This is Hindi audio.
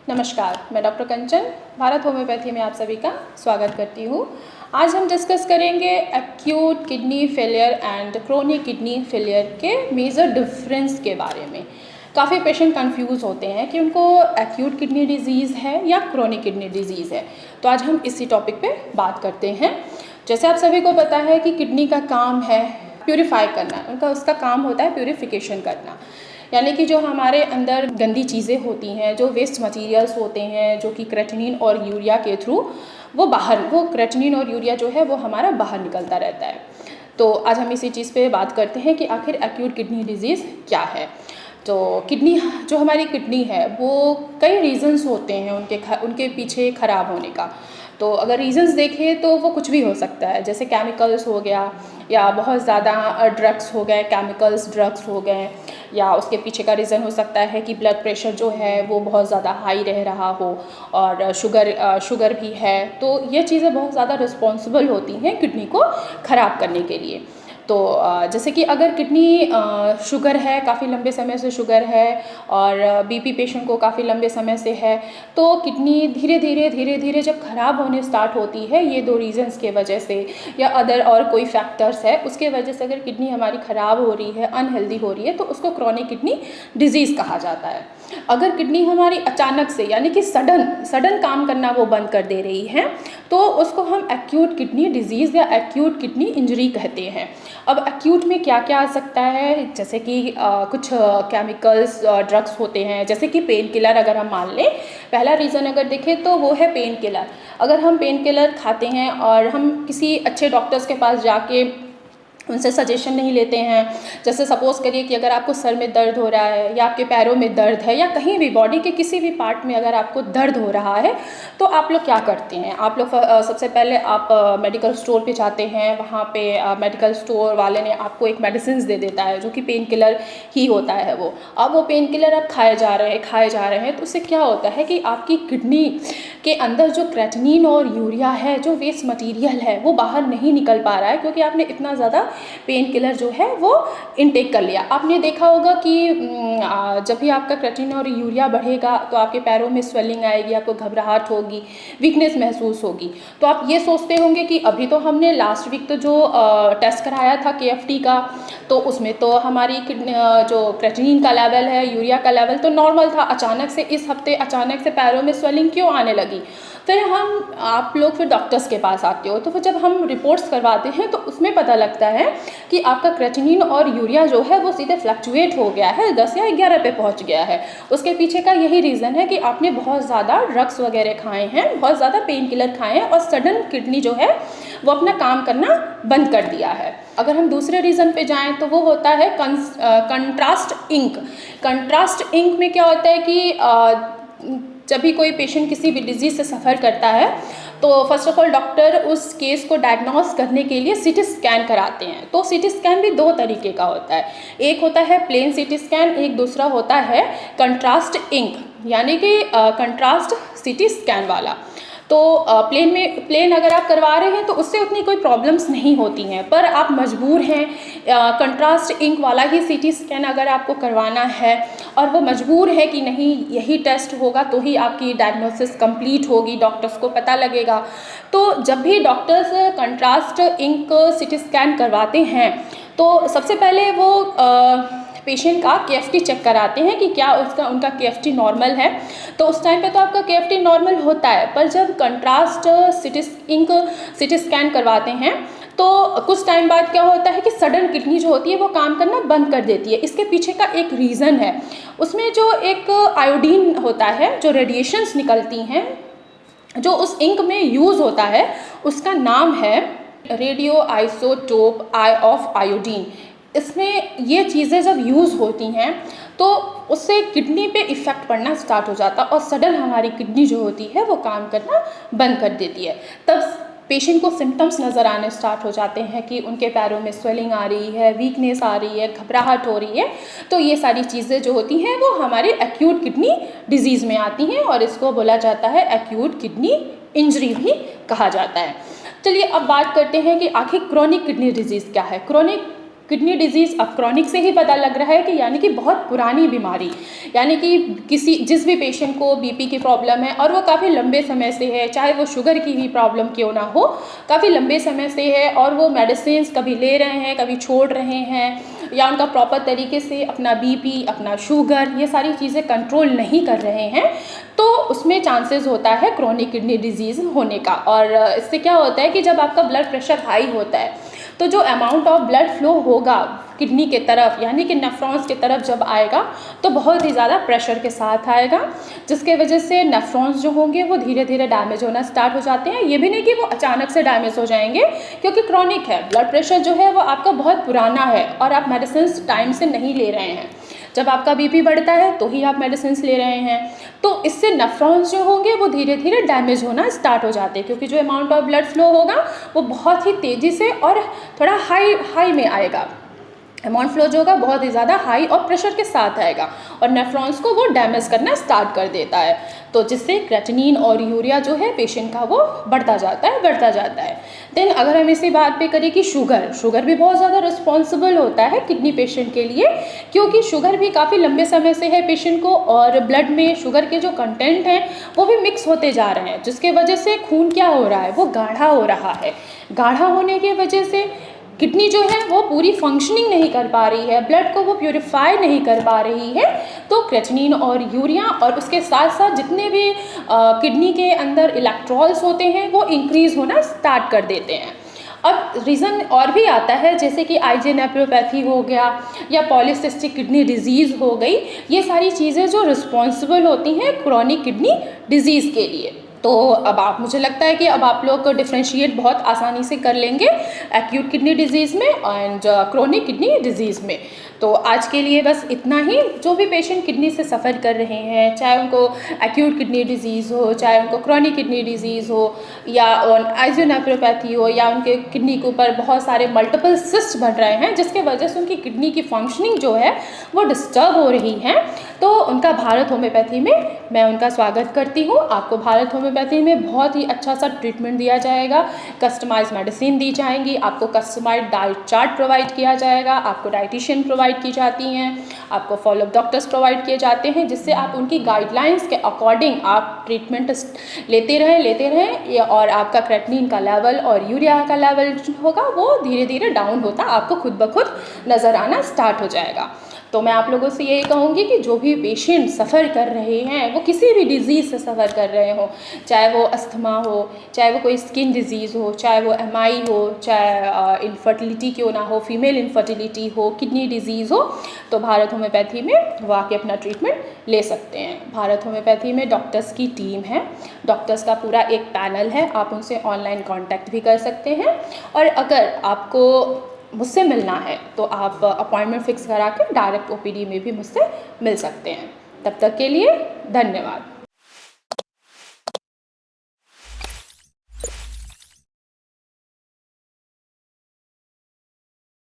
नमस्कार, मैं डॉक्टर कंचन भारत होम्योपैथी में आप सभी का स्वागत करती हूँ। आज हम डिस्कस करेंगे acute kidney failure and chronic kidney failure के मेजर डिफरेंस के बारे में। काफ़ी पेशेंट कंफ्यूज होते हैं कि उनको एक्यूट किडनी डिजीज़ है या क्रोनिक किडनी डिजीज़ है, तो आज हम इसी टॉपिक पे बात करते हैं। जैसे आप सभी को पता है कि किडनी का काम है प्यूरिफाई करना, उसका काम होता है प्यूरिफिकेशन करना, यानी कि जो हमारे अंदर गंदी चीज़ें होती हैं, जो वेस्ट मटेरियल्स होते हैं, जो कि क्रेटिनिन और यूरिया के थ्रू वो क्रेटिनिन और यूरिया जो है वो हमारा बाहर निकलता रहता है। तो आज हम इसी चीज़ पे बात करते हैं कि आखिर एक्यूट किडनी डिजीज़ क्या है। तो जो हमारी किडनी है वो कई रीज़न्स होते हैं उनके पीछे ख़राब होने का। तो अगर रीज़न्स देखें तो वो कुछ भी हो सकता है, जैसे केमिकल्स हो गया या बहुत ज़्यादा ड्रग्स हो गए, ड्रग्स हो गए, या उसके पीछे का रीज़न हो सकता है कि ब्लड प्रेशर जो है वो बहुत ज़्यादा हाई रह रहा हो और शुगर भी है। तो ये चीज़ें बहुत ज़्यादा रिस्पॉन्सिबल होती हैं किडनी को ख़राब करने के लिए। तो जैसे कि अगर किडनी शुगर है, काफ़ी लंबे समय से शुगर है और बीपी पेशेंट को काफ़ी लंबे समय से है, तो किडनी धीरे धीरे जब ख़राब होने स्टार्ट होती है, ये दो रीज़न्स के वजह से या अदर और कोई फैक्टर्स है उसके वजह से अगर किडनी हमारी ख़राब हो रही है, अनहेल्दी हो रही है, तो उसको क्रोनिक किडनी डिजीज़ कहा जाता है। अगर किडनी हमारी अचानक से यानी कि सडन काम करना वो बंद कर दे रही है, तो उसको हम एक्यूट किडनी डिजीज़ या एक्यूट किडनी इंजरी कहते हैं। अब एक्यूट में क्या क्या आ सकता है, जैसे कि कुछ केमिकल्स ड्रग्स होते हैं, जैसे कि पेन किलर अगर हम मान लें, पहला रीज़न अगर देखें तो वो है पेन किलर। अगर हम पेन किलर खाते हैं और हम किसी अच्छे डॉक्टर्स के पास जाके उनसे सजेशन नहीं लेते हैं, जैसे सपोज़ करिए कि अगर आपको सर में दर्द हो रहा है या आपके पैरों में दर्द है या कहीं भी बॉडी के किसी भी पार्ट में अगर आपको दर्द हो रहा है, तो आप लोग क्या करते हैं, आप लोग सबसे पहले आप मेडिकल स्टोर पे जाते हैं। वहाँ पे मेडिकल स्टोर वाले ने आपको एक मेडिसिन दे देता है जो कि पेन किलर ही होता है वो। अब वो पेन किलर आप खाए जा रहे हैं, तो उससे क्या होता है कि आपकी किडनी के अंदर जो क्रेटिनिन और यूरिया है, जो वेस्ट मटीरियल है, वो बाहर नहीं निकल पा रहा है, क्योंकि आपने इतना ज़्यादा पेन किलर जो है वो इनटेक कर लिया। आपने देखा होगा कि जब भी आपका क्रेटिनिन और यूरिया बढ़ेगा तो आपके पैरों में स्वेलिंग आएगी, आपको घबराहट होगी, वीकनेस महसूस होगी। तो आप ये सोचते होंगे कि अभी तो हमने लास्ट वीक तो जो टेस्ट कराया था KFT का, तो उसमें तो हमारी जो क्रेटिनिन का लेवल है, यूरिया का लेवल तो नॉर्मल था, अचानक से इस हफ्ते अचानक से पैरों में स्वेलिंग क्यों आने लगी। फिर आप लोग फिर डॉक्टर्स के पास आते हो, तो फिर जब हम रिपोर्ट्स करवाते हैं तो उसमें पता लगता है कि आपका क्रेटिनिन और यूरिया जो है वो सीधे फ्लक्चुएट हो गया है, 10 या 11 पे पहुंच गया है। उसके पीछे का यही रीज़न है कि आपने बहुत ज़्यादा ड्रग्स वगैरह खाए हैं, बहुत ज़्यादा पेन किलर खाए हैं और सडन किडनी जो है वो अपना काम करना बंद कर दिया है। अगर हम दूसरे रीज़न पे जाएं तो वो होता है कंट्रास्ट इंक। कंट्रास्ट इंक में क्या होता है कि जब भी कोई पेशेंट किसी भी डिजीज़ से सफ़र करता है, तो फर्स्ट ऑफ ऑल डॉक्टर उस केस को डायग्नोस करने के लिए CT स्कैन कराते हैं। तो CT स्कैन भी दो तरीके का होता है, एक होता है प्लेन CT स्कैन, एक दूसरा होता है कंट्रास्ट इंक यानी कि कंट्रास्ट CT स्कैन वाला। तो प्लेन अगर आप करवा रहे हैं तो उससे उतनी कोई प्रॉब्लम्स नहीं होती हैं, पर आप मजबूर हैं कंट्रास्ट इंक वाला ही CT स्कैन अगर आपको करवाना है और वो मजबूर है कि नहीं यही टेस्ट होगा तो ही आपकी डायग्नोसिस कंप्लीट होगी, डॉक्टर्स को पता लगेगा। तो जब भी doctors contrast ink CT scan करवाते हैं तो सबसे पहले वो पेशेंट का KFT चेक कराते हैं कि क्या उनका KFT नॉर्मल है। तो उस टाइम पे तो आपका KFT नॉर्मल होता है, पर जब कंट्रास्ट इंक CT स्कैन करवाते हैं तो कुछ टाइम बाद क्या होता है कि सडन किडनी जो होती है वो काम करना बंद कर देती है। इसके पीछे का एक रीज़न है, उसमें जो एक आयोडीन होता है, जो रेडिएशंस निकलती हैं, जो उस इंक में यूज़ होता है, उसका नाम है रेडियो आइसोटोप ऑफ आयोडीन। इसमें ये चीज़ें जब यूज़ होती हैं तो उससे किडनी पे इफ़ेक्ट पड़ना स्टार्ट हो जाता है और सडन हमारी किडनी जो होती है वो काम करना बंद कर देती है। तब पेशेंट को सिम्टम्स नज़र आने स्टार्ट हो जाते हैं कि उनके पैरों में स्वेलिंग आ रही है, वीकनेस आ रही है, घबराहट हो रही है। तो ये सारी चीज़ें जो होती हैं वो हमारे एक्यूट किडनी डिजीज़ में आती हैं और इसको बोला जाता है एक्यूट किडनी इंजरी भी कहा जाता है। चलिए अब बात करते हैं कि आखिर क्रोनिक किडनी डिजीज़ क्या है। क्रोनिक किडनी डिजीज़ अब क्रॉनिक से ही पता लग रहा है कि यानी कि बहुत पुरानी बीमारी, यानी कि जिस भी पेशेंट को बीपी की प्रॉब्लम है और वो काफ़ी लंबे समय से है, चाहे वो शुगर की ही प्रॉब्लम क्यों ना हो, काफ़ी लंबे समय से है और वो मेडिसिन कभी ले रहे हैं कभी छोड़ रहे हैं, या उनका प्रॉपर तरीके से अपना बीपी, अपना शुगर, ये सारी चीज़ें कंट्रोल नहीं कर रहे हैं, तो उसमें चांसेस होता है क्रॉनिक किडनी डिजीज़ होने का। और इससे क्या होता है कि जब आपका ब्लड प्रेशर हाई होता है तो जो अमाउंट ऑफ ब्लड फ्लो होगा किडनी के तरफ, यानी कि नेफ्रॉन्स की तरफ जब आएगा तो बहुत ही ज़्यादा प्रेशर के साथ आएगा, जिसके वजह से नेफ्रॉन्स जो होंगे वो धीरे धीरे डैमेज होना स्टार्ट हो जाते हैं। ये भी नहीं कि वो अचानक से डैमेज हो जाएंगे, क्योंकि क्रॉनिक है, ब्लड प्रेशर जो है वो आपका बहुत पुराना है और आप मेडिसिन टाइम से नहीं ले रहे हैं। जब आपका बीपी बढ़ता है तो ही आप मेडिसिन ले रहे हैं, तो इससे नेफ्रॉन्स जो होंगे वो धीरे धीरे डैमेज होना स्टार्ट हो जाते हैं, क्योंकि जो अमाउंट ऑफ ब्लड फ्लो होगा वो बहुत ही तेज़ी से और थोड़ा हाई में आएगा। अमाउंट फ्लो जो होगा बहुत ही ज़्यादा हाई और प्रेशर के साथ आएगा और नेफ्रॉन्स को वो डैमेज करना स्टार्ट कर देता है, तो जिससे क्रेटिनिन और यूरिया जो है पेशेंट का वो बढ़ता जाता है। देन अगर हम इसी बात पे करें कि शुगर भी बहुत ज़्यादा रिस्पॉन्सिबल होता है किडनी पेशेंट के लिए, क्योंकि शुगर भी काफ़ी लंबे समय से है पेशेंट को और ब्लड में शुगर के जो कंटेंट हैं वो भी मिक्स होते जा रहे हैं, जिसके वजह से खून क्या हो रहा है, वो गाढ़ा हो रहा है। गाढ़ा होने की वजह से किडनी जो है वो पूरी फंक्शनिंग नहीं कर पा रही है, ब्लड को वो प्यूरिफाई नहीं कर पा रही है, तो क्रेटिनिन और यूरिया और उसके साथ साथ जितने भी किडनी के अंदर इलेक्ट्रॉल्स होते हैं वो इंक्रीज़ होना स्टार्ट कर देते हैं। अब रीज़न और भी आता है, जैसे कि आईजी नेफ्रोपैथी हो गया या पॉलीसिस्टिक किडनी डिजीज़ हो गई, ये सारी चीज़ें जो रिस्पॉन्सिबल होती हैं क्रॉनिक किडनी डिजीज़ के लिए। तो अब मुझे लगता है कि अब आप लोग डिफ्रेंशिएट बहुत आसानी से कर लेंगे एक्यूट किडनी डिजीज़ में एंड क्रॉनिक किडनी डिजीज़ में। तो आज के लिए बस इतना ही। जो भी पेशेंट किडनी से सफ़र कर रहे हैं, चाहे उनको एक्यूट किडनी डिजीज़ हो, चाहे उनको क्रॉनिक किडनी डिजीज़ हो या आइज़ोनेफ्रोपैथी हो, या उनके किडनी के ऊपर बहुत सारे मल्टीपल सिस्ट बन रहे हैं जिसके वजह से उनकी किडनी की फंक्शनिंग जो है वो डिस्टर्ब हो रही है, तो उनका भारत होम्योपैथी में मैं उनका स्वागत करती हूँ। आपको भारत होम्योपैथी में बहुत ही अच्छा सा ट्रीटमेंट दिया जाएगा, कस्टमाइज मेडिसिन दी जाएंगी, आपको कस्टमाइज डाइट चार्ट प्रोवाइड किया जाएगा, आपको डाइटिशियन प्रोवाइड की जाती हैं, आपको फॉलोअप डॉक्टर्स प्रोवाइड किए जाते हैं, जिससे आप उनकी गाइडलाइंस के अकॉर्डिंग आप ट्रीटमेंट लेते रहें और आपका क्रेटिनिन का लेवल और यूरिया का लेवल जो होगा वो धीरे धीरे डाउन होता आपको खुद ब खुद नज़र आना स्टार्ट हो जाएगा। तो मैं आप लोगों से यही कहूँगी कि जो भी पेशेंट सफ़र कर रहे हैं, वो किसी भी डिज़ीज़ से सफ़र कर रहे हो, चाहे वो अस्थमा हो, चाहे वो कोई स्किन डिज़ीज़ हो, चाहे वो एमआई हो, चाहे इनफर्टिलिटी क्यों ना हो, फीमेल इनफर्टिलिटी हो, किडनी डिज़ीज़ हो, तो भारत होम्योपैथी में वो आके अपना ट्रीटमेंट ले सकते हैं। भारत होम्योपैथी में डॉक्टर्स की टीम है, डॉक्टर्स का पूरा एक पैनल है, आप उनसे ऑनलाइन कॉन्टैक्ट भी कर सकते हैं, और अगर आपको मुझसे मिलना है तो आप अपॉइंटमेंट फ़िक्स करा के डायरेक्ट ओपीडी में भी मुझसे मिल सकते हैं। तब तक के लिए धन्यवाद।